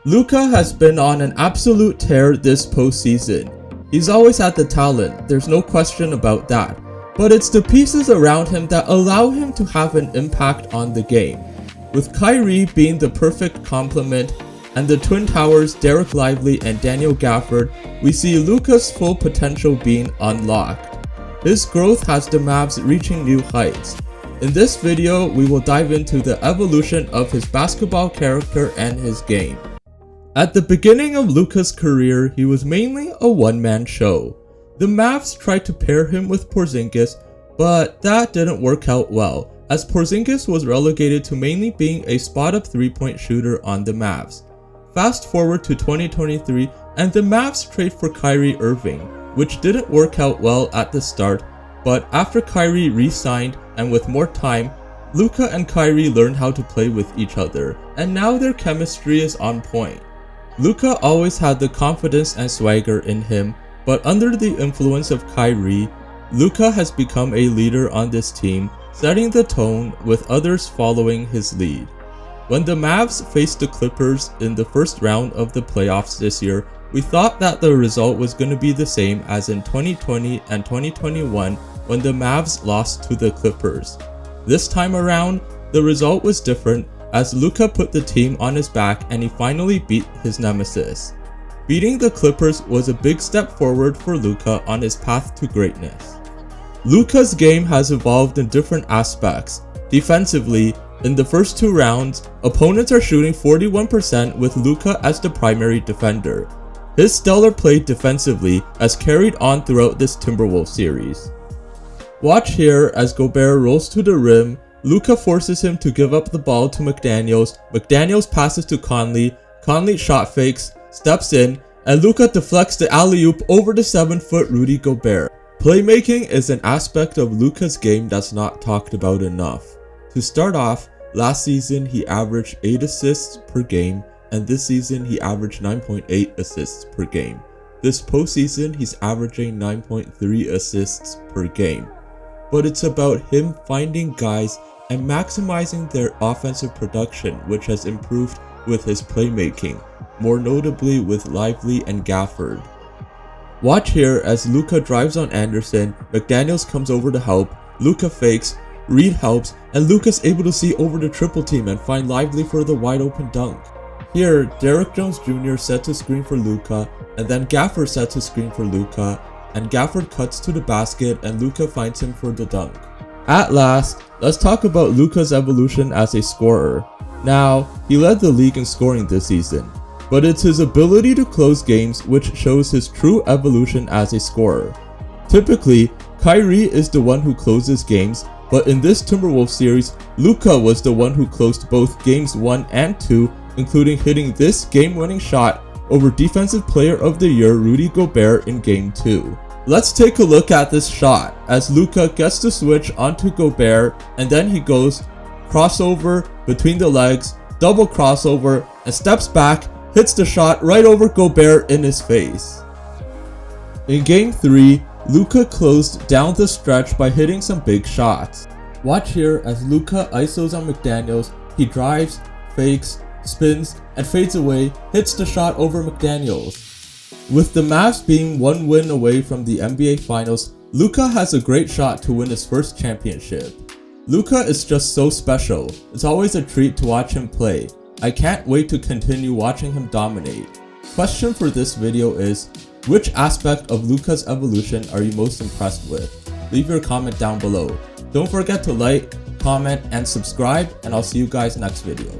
Luka has been on an absolute tear this postseason. He's always had the talent, there's no question about that, but it's the pieces around him that allow him to have an impact on the game. With Kyrie being the perfect complement, and the Twin Towers Derek Lively and Daniel Gafford, we see Luka's full potential being unlocked. His growth has the Mavs reaching new heights. In this video, we will dive into the evolution of his basketball character and his game. At the beginning of Luka's career, he was mainly a one-man show. The Mavs tried to pair him with Porzingis, but that didn't work out well, as Porzingis was relegated to mainly being a spot-up three-point shooter on the Mavs. Fast forward to 2023, and the Mavs trade for Kyrie Irving, which didn't work out well at the start, but after Kyrie re-signed and with more time, Luka and Kyrie learned how to play with each other, and now their chemistry is on point. Luka always had the confidence and swagger in him, but under the influence of Kyrie, Luka has become a leader on this team, setting the tone with others following his lead. When the Mavs faced the Clippers in the first round of the playoffs this year, we thought that the result was going to be the same as in 2020 and 2021 when the Mavs lost to the Clippers. This time around, the result was different as Luka put the team on his back and he finally beat his nemesis. Beating the Clippers was a big step forward for Luka on his path to greatness. Luka's game has evolved in different aspects. Defensively, in the first two rounds, opponents are shooting 41% with Luka as the primary defender. His stellar play defensively has carried on throughout this Timberwolves series. Watch here as Gobert rolls to the rim, Luka forces him to give up the ball to McDaniels, McDaniels passes to Conley, Conley shot fakes, steps in, and Luka deflects the alley-oop over the 7-foot Rudy Gobert. Playmaking is an aspect of Luka's game that's not talked about enough. To start off, last season he averaged 8 assists per game, and this season he averaged 9.8 assists per game. This postseason he's averaging 9.3 assists per game. But it's about him finding guys and maximizing their offensive production, which has improved with his playmaking, more notably with Lively and Gafford. Watch here as Luka drives on Anderson, McDaniels comes over to help, Luka fakes, Reed helps, and Luka's able to see over the triple team and find Lively for the wide open dunk. Here, Derrick Jones Jr. sets a screen for Luka, and then Gafford sets a screen for Luka, and Gafford cuts to the basket and Luka finds him for the dunk. At last, let's talk about Luka's evolution as a scorer. Now, he led the league in scoring this season, but it's his ability to close games which shows his true evolution as a scorer. Typically, Kyrie is the one who closes games, but in this Timberwolves series, Luka was the one who closed both games 1 and 2, including hitting this game-winning shot over Defensive Player of the Year Rudy Gobert in Game 2. Let's take a look at this shot as Luka gets the switch onto Gobert and then he goes crossover between the legs, double crossover, and steps back, hits the shot right over Gobert in his face. In Game 3, Luka closed down the stretch by hitting some big shots. Watch here as Luka isos on McDaniels, he drives, fakes, spins, and fades away, hits the shot over McDaniels. With the Mavs being one win away from the NBA Finals, Luka has a great shot to win his first championship. Luka is just so special, it's always a treat to watch him play. I can't wait to continue watching him dominate. Question for this video is, which aspect of Luka's evolution are you most impressed with? Leave your comment down below. Don't forget to like, comment, and subscribe, and I'll see you guys next video.